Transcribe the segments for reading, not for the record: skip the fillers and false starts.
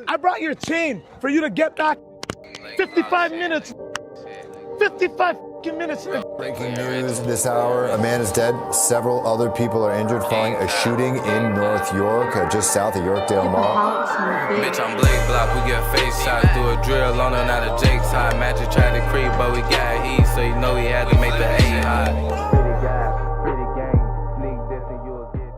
I brought your chain for you to get back 55 minutes. 55 minutes. Breaking news this hour, a man is dead. Several other people are injured following a shooting in North York, just south of Yorkdale Mall. Bitch, I'm Blake Block, we get face shots. Do a drill on her, not a Jake's high. Magic tried to creep, but we got heat, so you know he had to make the A high. Pretty guy, pretty gang, sneak this and you'll get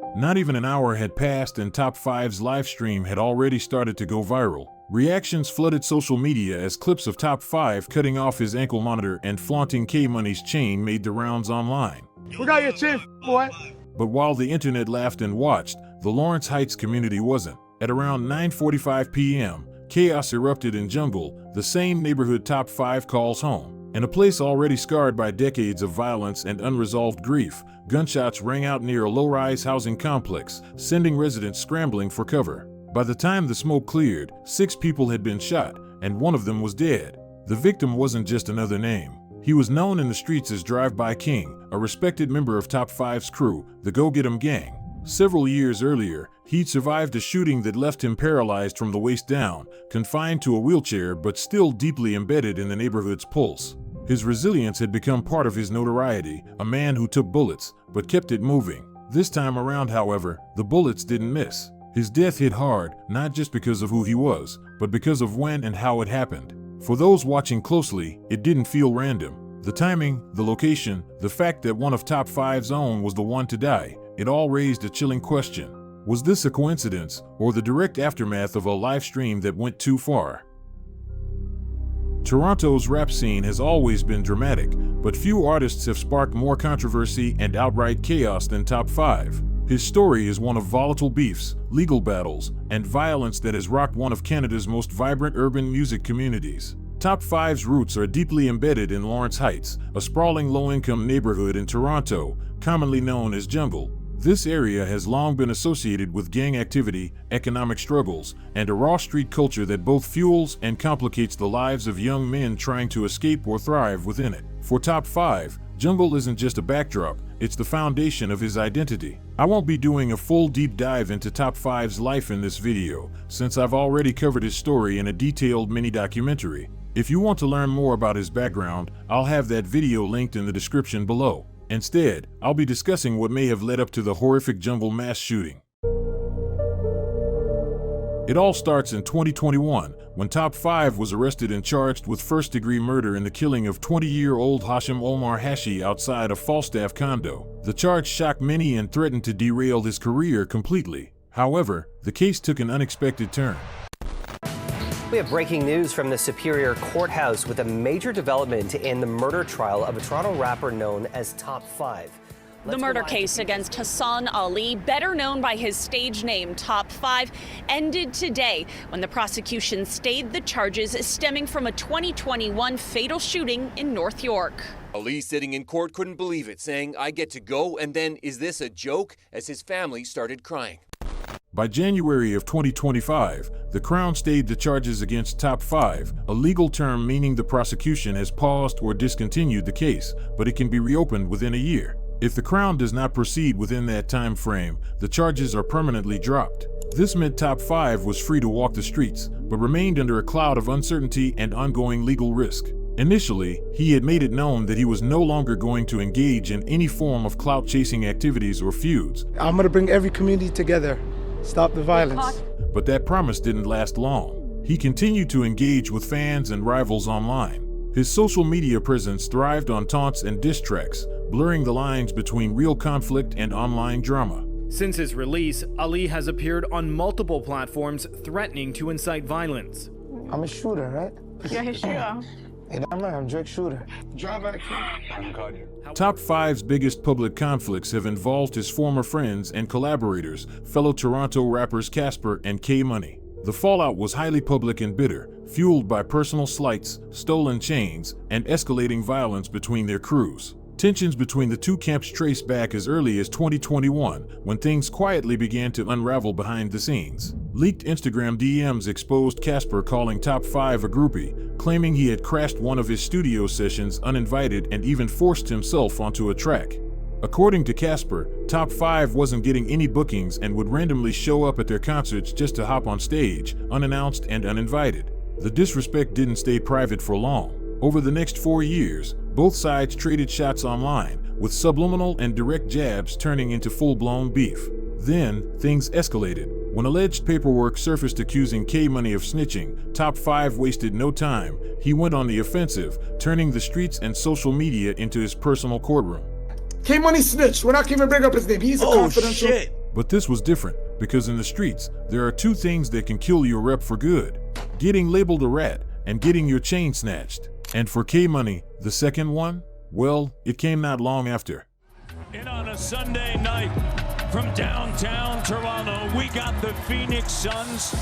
changed. Not even an hour had passed and Top5's live stream had already started to go viral. Reactions flooded social media as clips of Top5 cutting off his ankle monitor and flaunting K-Money's chain made the rounds online. We got your chain, boy. But while the internet laughed and watched, the Lawrence Heights community wasn't. At around 9:45 p.m., chaos erupted in Jungle, the same neighborhood Top5 calls home. In a place already scarred by decades of violence and unresolved grief, gunshots rang out near a low-rise housing complex, sending residents scrambling for cover. By the time the smoke cleared, 6 people had been shot, and one of them was dead. The victim wasn't just another name. He was known in the streets as Drive-By King, a respected member of Top5's crew, the Go Get 'Em gang. Several years earlier, he'd survived a shooting that left him paralyzed from the waist down, confined to a wheelchair but still deeply embedded in the neighborhood's pulse. His resilience had become part of his notoriety, a man who took bullets, but kept it moving. This time around, however, the bullets didn't miss. His death hit hard, not just because of who he was, but because of when and how it happened. For those watching closely, it didn't feel random. The timing, the location, the fact that one of Top5's own was the one to die, it all raised a chilling question. Was this a coincidence, or the direct aftermath of a live stream that went too far? Toronto's rap scene has always been dramatic, but few artists have sparked more controversy and outright chaos than Top5. His story is one of volatile beefs, legal battles, and violence that has rocked one of Canada's most vibrant urban music communities. Top5's roots are deeply embedded in Lawrence Heights, a sprawling low-income neighborhood in Toronto, commonly known as Jungle. This area has long been associated with gang activity, economic struggles, and a raw street culture that both fuels and complicates the lives of young men trying to escape or thrive within it. For Top5, Jungle isn't just a backdrop, it's the foundation of his identity. I won't be doing a full deep dive into Top5's life in this video, since I've already covered his story in a detailed mini-documentary. If you want to learn more about his background, I'll have that video linked in the description below. Instead, I'll be discussing what may have led up to the horrific Jungle mass shooting. It all starts in 2021, when Top5 was arrested and charged with first-degree murder in the killing of 20-year-old Hashim Omar Hashi outside a Falstaff condo. The charge shocked many and threatened to derail his career completely. However, the case took an unexpected turn. We have breaking news from the Superior Courthouse with a major development in the murder trial of a Toronto rapper known as Top5. The murder case against Hassan Ali, better known by his stage name Top5, ended today when the prosecution stayed the charges stemming from a 2021 fatal shooting in North York. Ali sitting in court couldn't believe it, saying, "I get to go, and then is this a joke?" as his family started crying. By January of 2025, the Crown stayed the charges against Top5, a legal term meaning the prosecution has paused or discontinued the case, but it can be reopened within a year. If the Crown does not proceed within that time frame, the charges are permanently dropped. This meant Top5 was free to walk the streets, but remained under a cloud of uncertainty and ongoing legal risk. Initially, he had made it known that he was no longer going to engage in any form of clout-chasing activities or feuds. I'm gonna bring every community together. Stop the violence. But that promise didn't last long. He continued to engage with fans and rivals online. His social media presence thrived on taunts and diss tracks, blurring the lines between real conflict and online drama. Since his release, Ali has appeared on multiple platforms threatening to incite violence. I'm a shooter, right? Yeah, he's shooter. I'm Drake Shooter. Top5's biggest public conflicts have involved his former friends and collaborators, fellow Toronto rappers Casper and K-Money. The fallout was highly public and bitter, fueled by personal slights, stolen chains, and escalating violence between their crews. Tensions between the two camps trace back as early as 2021, when things quietly began to unravel behind the scenes. Leaked Instagram DMs exposed Casper calling Top5 a groupie, claiming he had crashed one of his studio sessions uninvited and even forced himself onto a track. According to Casper, Top 5 wasn't getting any bookings and would randomly show up at their concerts just to hop on stage, unannounced and uninvited. The disrespect didn't stay private for long. Over the next 4 years, both sides traded shots online, with subliminal and direct jabs turning into full-blown beef. Then, things escalated. When alleged paperwork surfaced accusing K-Money of snitching, Top 5 wasted no time. He went on the offensive, turning the streets and social media into his personal courtroom. K-Money snitched. We're not going to bring up his name. He's a confidential. Shit. But this was different, because in the streets, there are two things that can kill your rep for good: getting labeled a rat and getting your chain snatched. And for K-Money, the second one, well, it came not long after. And on a Sunday night from downtown Toronto, we got the Phoenix Suns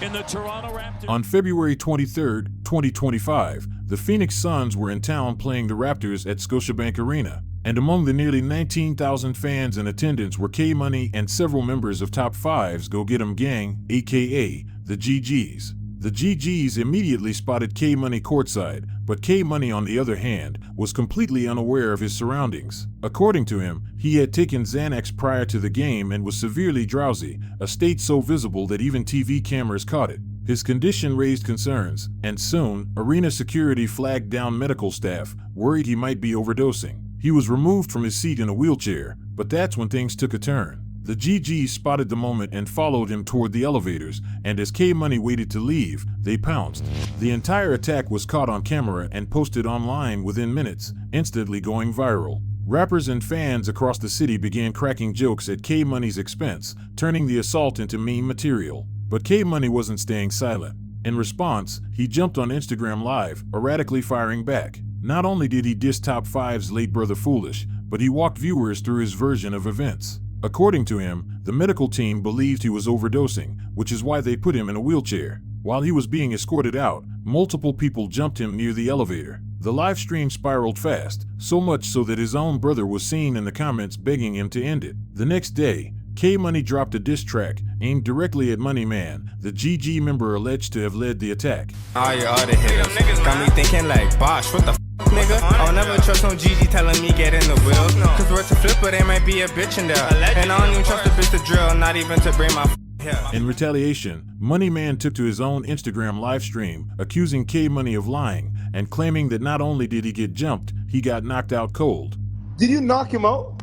in the Toronto Raptors. On February 23, 2025, the Phoenix Suns were in town playing the Raptors at Scotiabank Arena. And among the nearly 19,000 fans in attendance were K-Money and several members of Top 5's Go Get 'Em gang, aka the GGs. The GGs immediately spotted K-Money courtside, but K-Money, on the other hand, was completely unaware of his surroundings. According to him, he had taken Xanax prior to the game and was severely drowsy, a state so visible that even TV cameras caught it. His condition raised concerns, and soon, arena security flagged down medical staff, worried he might be overdosing. He was removed from his seat in a wheelchair, but that's when things took a turn. The GGs spotted the moment and followed him toward the elevators, and as K-Money waited to leave, they pounced. The entire attack was caught on camera and posted online within minutes, instantly going viral. Rappers and fans across the city began cracking jokes at K-Money's expense, turning the assault into meme material. But K-Money wasn't staying silent. In response, he jumped on Instagram Live, erratically firing back. Not only did he diss Top 5's late brother Foolish, but he walked viewers through his version of events. According to him, the medical team believed he was overdosing, which is why they put him in a wheelchair. While he was being escorted out, multiple people jumped him near the elevator. The live stream spiraled fast, so much so that his own brother was seen in the comments begging him to end it. The next day, K-Money dropped a diss track aimed directly at Money Man, the GG member alleged to have led the attack. All your other hitters got me thinking like, Bosh, what the nigga? I'll never trust no GG telling me get in the wheels. Cause we're to flip, but there might be a bitch in there. And I don't even trust the bitch to drill, not even to bring my here. In retaliation, Money Man took to his own Instagram live stream, accusing K-Money of lying and claiming that not only did he get jumped, he got knocked out cold. Did you knock him out?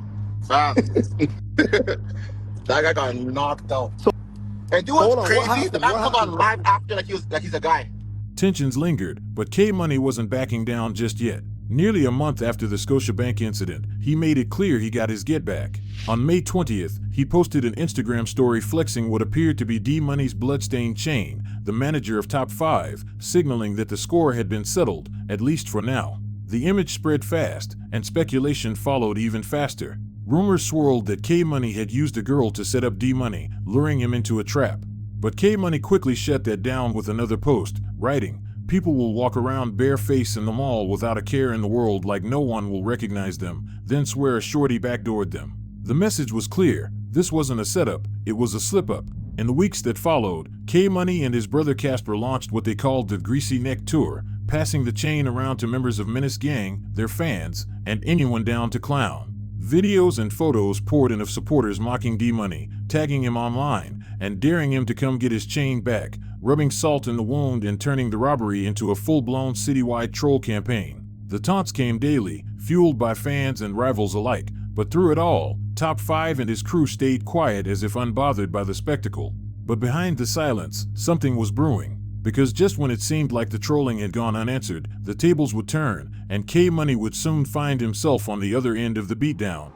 That guy got knocked out. And dude was crazy. The man come on live after like he's a guy. Tensions lingered, but K-Money wasn't backing down just yet. Nearly a month after the Scotiabank incident, he made it clear he got his get back. On May 20th, he posted an Instagram story flexing what appeared to be D-Money's bloodstained chain, the manager of Top 5, signaling that the score had been settled, at least for now. The image spread fast, and speculation followed even faster. Rumors swirled that K-Money had used a girl to set up D-Money, luring him into a trap. But K-Money quickly shut that down with another post, writing, "People will walk around barefaced in the mall without a care in the world like no one will recognize them, then swear a shorty backdoored them." The message was clear. This wasn't a setup, it was a slip-up. In the weeks that followed, K-Money and his brother Casper launched what they called the Greasy Neck Tour, passing the chain around to members of Menace Gang, their fans, and anyone down to clown. Videos and photos poured in of supporters mocking D-Money, tagging him online, and daring him to come get his chain back, rubbing salt in the wound and turning the robbery into a full-blown citywide troll campaign. The taunts came daily, fueled by fans and rivals alike, but through it all, Top 5 and his crew stayed quiet as if unbothered by the spectacle. But behind the silence, something was brewing. Because just when it seemed like the trolling had gone unanswered, the tables would turn, and K-Money would soon find himself on the other end of the beatdown.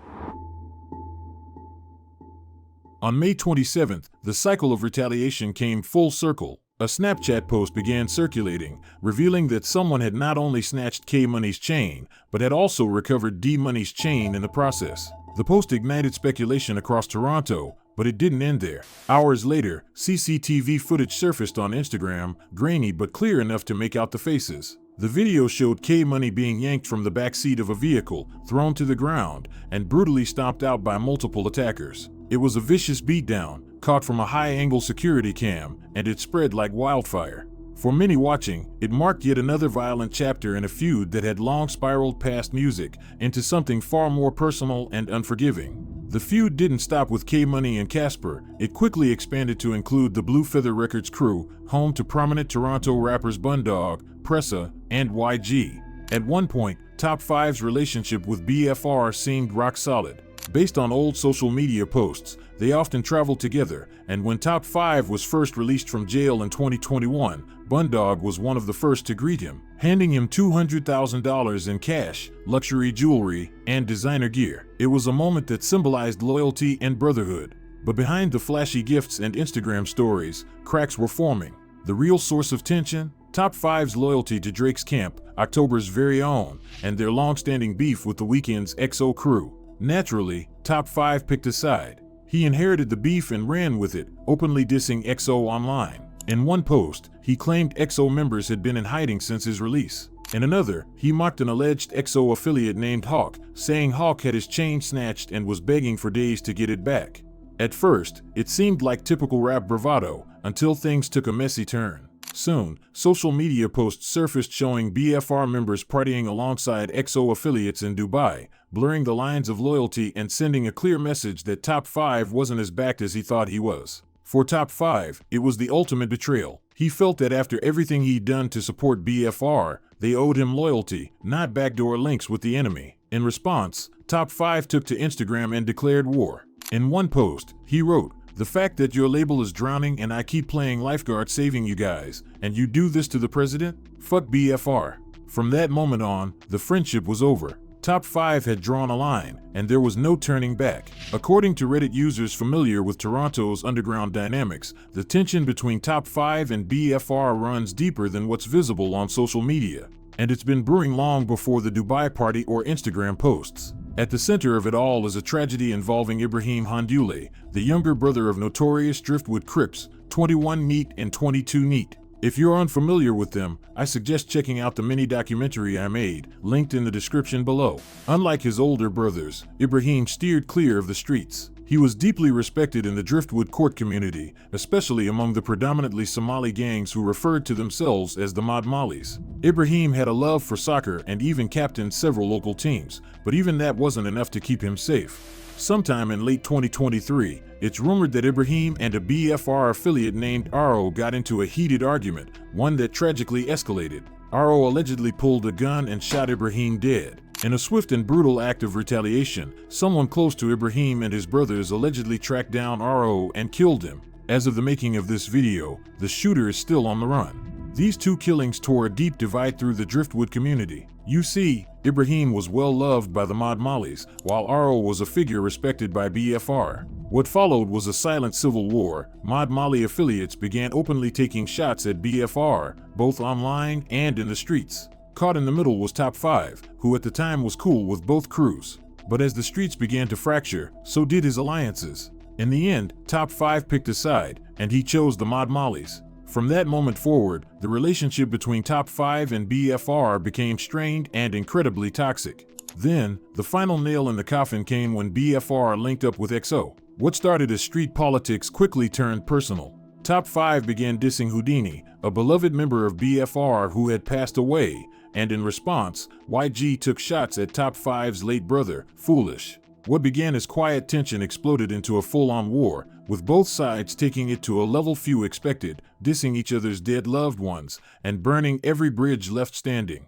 On May 27th, the cycle of retaliation came full circle. A Snapchat post began circulating, revealing that someone had not only snatched K-Money's chain, but had also recovered D-Money's chain in the process. The post ignited speculation across Toronto, but it didn't end there. Hours later, CCTV footage surfaced on Instagram, grainy but clear enough to make out the faces. The video showed K-Money being yanked from the back seat of a vehicle, thrown to the ground, and brutally stomped out by multiple attackers. It was a vicious beatdown, caught from a high-angle security cam, and it spread like wildfire. For many watching, it marked yet another violent chapter in a feud that had long spiraled past music into something far more personal and unforgiving. The feud didn't stop with K-Money and Casper. It quickly expanded to include the Blue Feather Records crew, home to prominent Toronto rappers Bundog, Pressa, and whyg. At one point, Top5's relationship with BFR seemed rock solid. Based on old social media posts, they often traveled together, and when Top5 was first released from jail in 2021, Bundog was one of the first to greet him, handing him $200,000 in cash, luxury jewelry, and designer gear. It was a moment that symbolized loyalty and brotherhood. But behind the flashy gifts and Instagram stories, cracks were forming. The real source of tension? Top5's loyalty to Drake's camp, October's very own, and their long-standing beef with The Weeknd's XO crew. Naturally, Top5 picked a side. He inherited the beef and ran with it, openly dissing XO online. In one post, he claimed XO members had been in hiding since his release. In another, he mocked an alleged XO affiliate named Hawk, saying Hawk had his chain snatched and was begging for days to get it back. At first, it seemed like typical rap bravado, until things took a messy turn. Soon, social media posts surfaced showing BFR members partying alongside XO affiliates in Dubai, blurring the lines of loyalty and sending a clear message that Top5 wasn't as backed as he thought he was. For Top5, it was the ultimate betrayal. He felt that after everything he'd done to support BFR, they owed him loyalty, not backdoor links with the enemy. In response, Top5 took to Instagram and declared war. In one post, he wrote, "The fact that your label is drowning and I keep playing lifeguard saving you guys, and you do this to the president? Fuck BFR." From that moment on, the friendship was over. Top5 had drawn a line, and there was no turning back. According to Reddit users familiar with Toronto's underground dynamics, the tension between Top5 and BFR runs deeper than what's visible on social media. And it's been brewing long before the Dubai party or Instagram posts. At the center of it all is a tragedy involving Ibrahim Handule, the younger brother of notorious Driftwood Crips, 21 Neat and 22 Neat. If you're unfamiliar with them, I suggest checking out the mini documentary I made, linked in the description below. Unlike his older brothers, Ibrahim steered clear of the streets. He was deeply respected in the Driftwood court community, especially among the predominantly Somali gangs who referred to themselves as the Mod Mollies. Ibrahim had a love for soccer and even captained several local teams, but even that wasn't enough to keep him safe. Sometime in late 2023, it's rumored that Ibrahim and a BFR affiliate named Aro got into a heated argument, one that tragically escalated. Aro allegedly pulled a gun and shot Ibrahim dead. In a swift and brutal act of retaliation, someone close to Ibrahim and his brothers allegedly tracked down Aro and killed him. As of the making of this video, the shooter is still on the run. These two killings tore a deep divide through the Driftwood community. You see, Ibrahim was well loved by the Mod Mollies, while Aro was a figure respected by BFR. What followed was a silent civil war. Mod Molly affiliates began openly taking shots at BFR, both online and in the streets. Caught in the middle was Top5, who at the time was cool with both crews. But as the streets began to fracture, so did his alliances. In the end, Top5 picked a side, and he chose the Mod Mollies. From that moment forward, the relationship between Top5 and BFR became strained and incredibly toxic. Then, the final nail in the coffin came when BFR linked up with XO. What started as street politics quickly turned personal. Top5 began dissing Houdini, a beloved member of BFR who had passed away, and in response, whyg took shots at Top5's late brother, Foolish. What began as quiet tension exploded into a full-on war, with both sides taking it to a level few expected, dissing each other's dead loved ones, and burning every bridge left standing.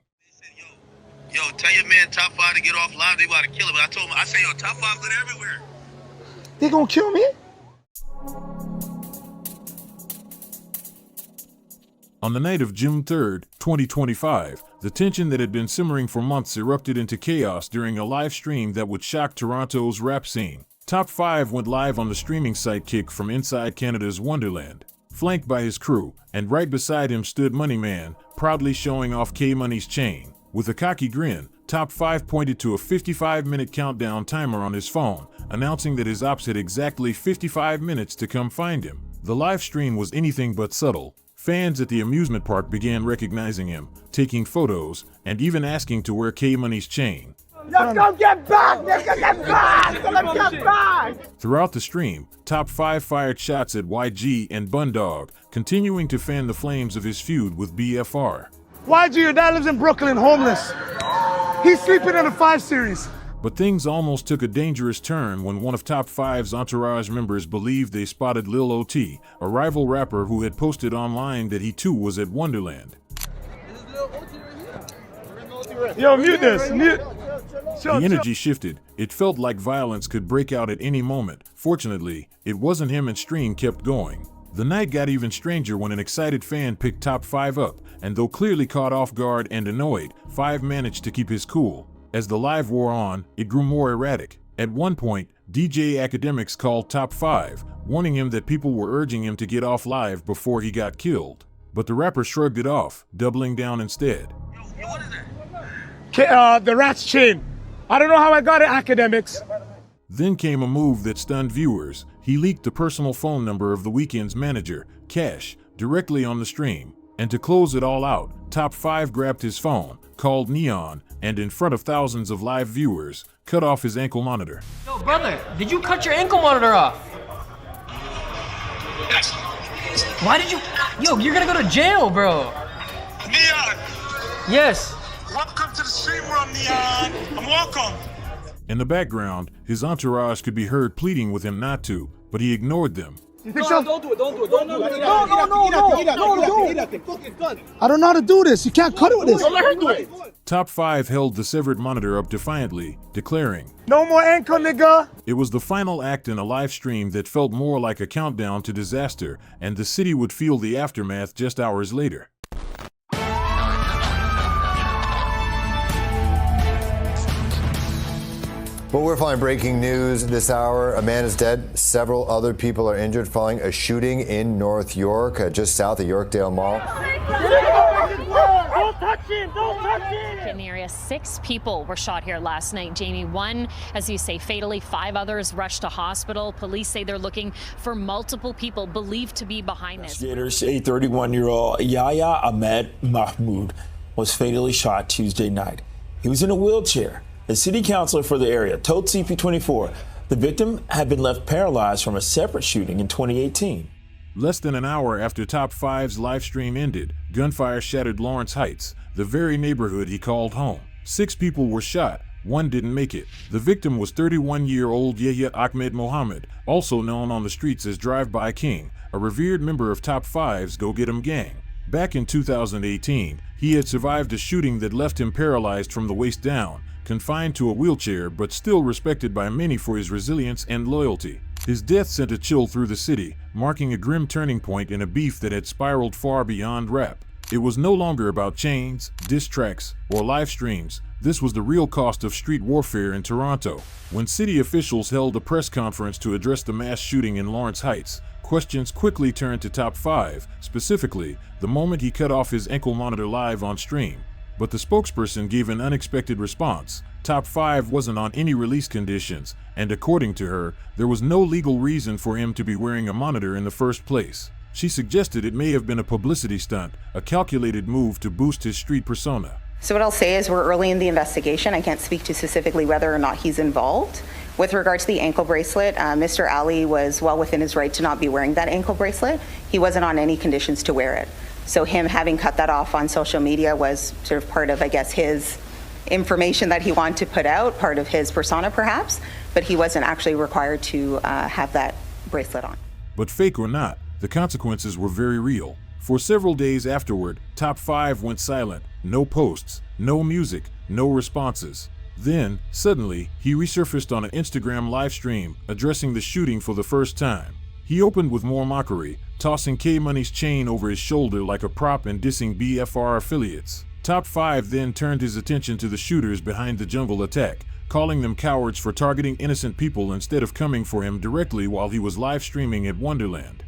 Yo, tell your man Top5 to get off live, they about to kill him. I told him, I say, yo, Top5 good everywhere. They gonna kill me? On the night of June 3, 2025, the tension that had been simmering for months erupted into chaos during a live stream that would shock Toronto's rap scene. Top5 went live on the streaming site Kick from inside Canada's Wonderland, flanked by his crew, and right beside him stood Moneyman, proudly showing off K-Money's chain. With a cocky grin, Top5 pointed to a 55-minute countdown timer on his phone, announcing that his ops had exactly 55 minutes to come find him. The live stream was anything but subtle. Fans at the amusement park began recognizing him, taking photos, and even asking to wear K-Money's chain. Let's go get back, nigga, get back! Let's get back! Throughout the stream, Top 5 fired shots at whyg and bundog, continuing to fan the flames of his feud with BFR. whyg, your dad lives in Brooklyn, homeless. He's sleeping in a 5 Series. But things almost took a dangerous turn when one of Top 5's entourage members believed they spotted Lil OT, a rival rapper who had posted online that he too was at Wonderland. Yo, mute this, mute. The energy shifted. It felt like violence could break out at any moment. Fortunately, it wasn't him, and stream kept going. The night got even stranger when an excited fan picked Top 5 up, and though clearly caught off guard and annoyed, 5 managed to keep his cool. As the live wore on, it grew more erratic. At one point, DJ Academics called Top 5, warning him that people were urging him to get off live before he got killed. But the rapper shrugged it off, doubling down instead. What is that? The rat's chain. I don't know how I got it, Academics. Then came a move that stunned viewers. He leaked the personal phone number of the Weeknd's manager, Cash, directly on the stream. And to close it all out, Top 5 grabbed his phone, called Neon, and in front of thousands of live viewers, cut off his ankle monitor. Yo, brother, did you cut your ankle monitor off? Yes. Why did you? Yo, you're gonna go to jail, bro. Neon, Yes. welcome to the stream room, Neon. I'm welcome. In the background, his entourage could be heard pleading with him not to, but he ignored them. You think so? Don't do it, don't do it, don't do it. No. I don't know how to do this. You can't cut it with this. Don't let her do it. Top 5 held the severed monitor up defiantly, declaring, No more ankle, nigga. it was the final act in a live stream that felt more like a countdown to disaster, and the city would feel the aftermath just hours later. Well, we're following breaking news this hour. A man is dead. Several other people are injured following a shooting in North York, just south of Yorkdale Mall. Don't touch him! Don't touch him! In the area, 6 people were shot here last night. Jamie, 1, as you say, fatally. 5 others rushed to hospital. Police say they're looking for multiple people believed to be behind this. Investigators say 31-year-old Yahya Ahmed Mahmoud was fatally shot Tuesday night. He was in a wheelchair. The city councilor for the area told CP24 the victim had been left paralyzed from a separate shooting in 2018. Less than an hour after Top 5's live stream ended, gunfire shattered Lawrence Heights, the very neighborhood he called home. 6 people were shot. 1 didn't make it. The victim was 31-year-old Yahya Ahmed Mohammed, also known on the streets as Drive-By King, a revered member of Top 5's Go Get 'Em gang. Back in 2018, he had survived a shooting that left him paralyzed from the waist down, confined to a wheelchair, but still respected by many for his resilience and loyalty. His death sent a chill through the city, marking a grim turning point in a beef that had spiraled far beyond rap. It was no longer about chains, diss tracks, or live streams. This was the real cost of street warfare in Toronto. When city officials held a press conference to address the mass shooting in Lawrence Heights, questions quickly turned to Top 5, specifically the moment he cut off his ankle monitor live on stream. But the spokesperson gave an unexpected response. Top 5 wasn't on any release conditions, and according to her, there was no legal reason for him to be wearing a monitor in the first place. She suggested it may have been a publicity stunt, a calculated move to boost his street persona. So what I'll say is we're early in the investigation. I can't speak to specifically whether or not he's involved. With regard to the ankle bracelet, Mr. Ali was well within his right to not be wearing that ankle bracelet. He wasn't on any conditions to wear it. So him having cut that off on social media was sort of part of, I guess, his information that he wanted to put out, part of his persona perhaps, but he wasn't actually required to have that bracelet on. But fake or not, the consequences were very real. For several days afterward, Top 5 went silent. No posts, no music, no responses. Then, suddenly, he resurfaced on an Instagram live stream, addressing the shooting for the first time. He opened with more mockery, tossing K-Money's chain over his shoulder like a prop and dissing BFR affiliates. Top 5 then turned his attention to the shooters behind the jungle attack, calling them cowards for targeting innocent people instead of coming for him directly while he was live streaming at Wonderland.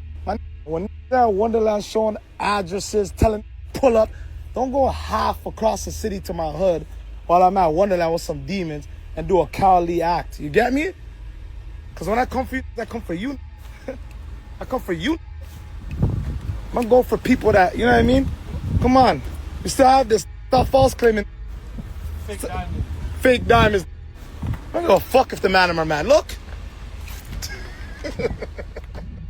When they're at Wonderland showing addresses, telling pull up, don't go half across the city to my hood while I'm at Wonderland with some demons and do a cowardly act. You get me? Because when I come for you, I come for you. I come for you. I'm gonna go for people that, you know what I mean? Come on. We still have this stuff false claiming. Fake fake diamonds. I don't give a fuck if the man or my man. Look.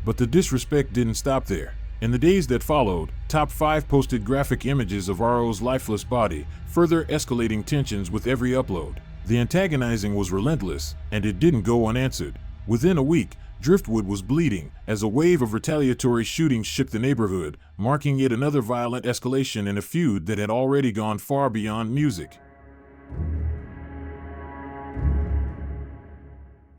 But the disrespect didn't stop there. In the days that followed, Top 5 posted graphic images of RO's lifeless body, further escalating tensions with every upload. The antagonizing was relentless, and it didn't go unanswered. Within a week, Driftwood was bleeding as a wave of retaliatory shootings shook the neighborhood, marking yet another violent escalation in a feud that had already gone far beyond music.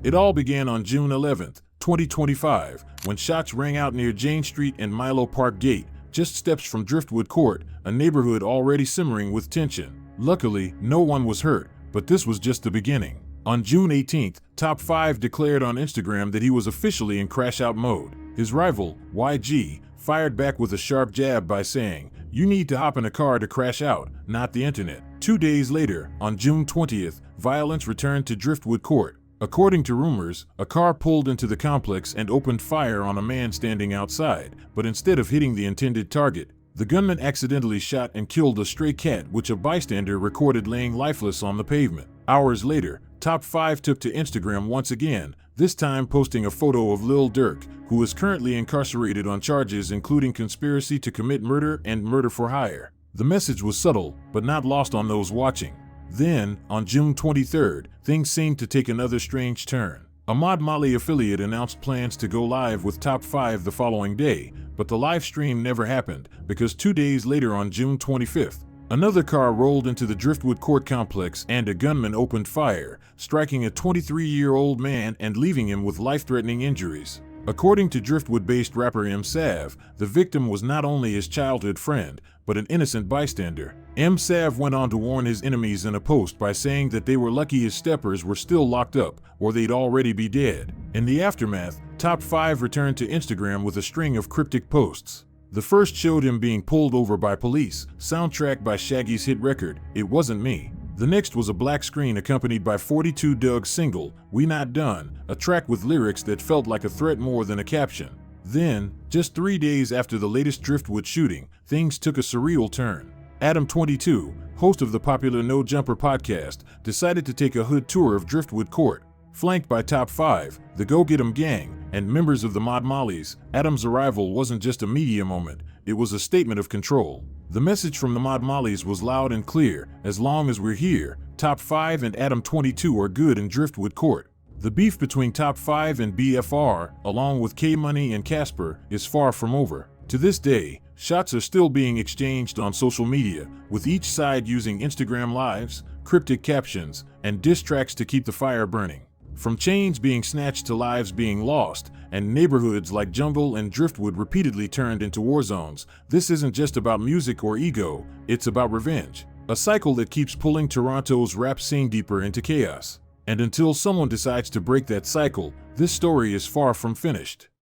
It all began on June 11th, 2025, when shots rang out near Jane Street and Milo Park Gate, just steps from Driftwood Court, a neighborhood already simmering with tension. Luckily, no one was hurt, but this was just the beginning. On June 18th, Top 5 declared on Instagram that he was officially in crash-out mode. His rival, whyg, fired back with a sharp jab by saying, "You need to hop in a car to crash out, not the internet." 2 days later, on June 20th, violence returned to Driftwood Court. According to rumors, a car pulled into the complex and opened fire on a man standing outside, but instead of hitting the intended target, the gunman accidentally shot and killed a stray cat which a bystander recorded laying lifeless on the pavement. Hours later, Top 5 took to Instagram once again, this time posting a photo of Lil Durk, who is currently incarcerated on charges including conspiracy to commit murder and murder for hire. The message was subtle, but not lost on those watching. Then, on June 23rd, things seemed to take another strange turn. A Mod Mali affiliate announced plans to go live with Top 5 the following day, but the live stream never happened because 2 days later on June 25th, another car rolled into the Driftwood Court complex and a gunman opened fire, striking a 23-year-old man and leaving him with life-threatening injuries. According to Driftwood-based rapper M-Sav, the victim was not only his childhood friend, but an innocent bystander. M-Sav went on to warn his enemies in a post by saying that they were lucky his steppers were still locked up, or they'd already be dead. In the aftermath, Top 5 returned to Instagram with a string of cryptic posts. The first showed him being pulled over by police, soundtracked by Shaggy's hit record, "It Wasn't Me." The next was a black screen accompanied by 42 Doug's single, "We Not Done," a track with lyrics that felt like a threat more than a caption. Then, just 3 days after the latest Driftwood shooting, things took a surreal turn. Adam 22, host of the popular No Jumper podcast, decided to take a hood tour of Driftwood Court. Flanked by Top 5, the Go Get 'Em gang, and members of the Mod Mollies, Adam's arrival wasn't just a media moment, it was a statement of control. The message from the Mod Mollies was loud and clear: as long as we're here, Top 5 and Adam 22 are good in Driftwood Court. The beef between Top 5 and BFR, along with K-Money and Casper, is far from over. To this day, shots are still being exchanged on social media, with each side using Instagram Lives, cryptic captions, and diss tracks to keep the fire burning. From chains being snatched to lives being lost, and neighborhoods like Jungle and Driftwood repeatedly turned into war zones, this isn't just about music or ego, it's about revenge. A cycle that keeps pulling Toronto's rap scene deeper into chaos. And until someone decides to break that cycle, this story is far from finished.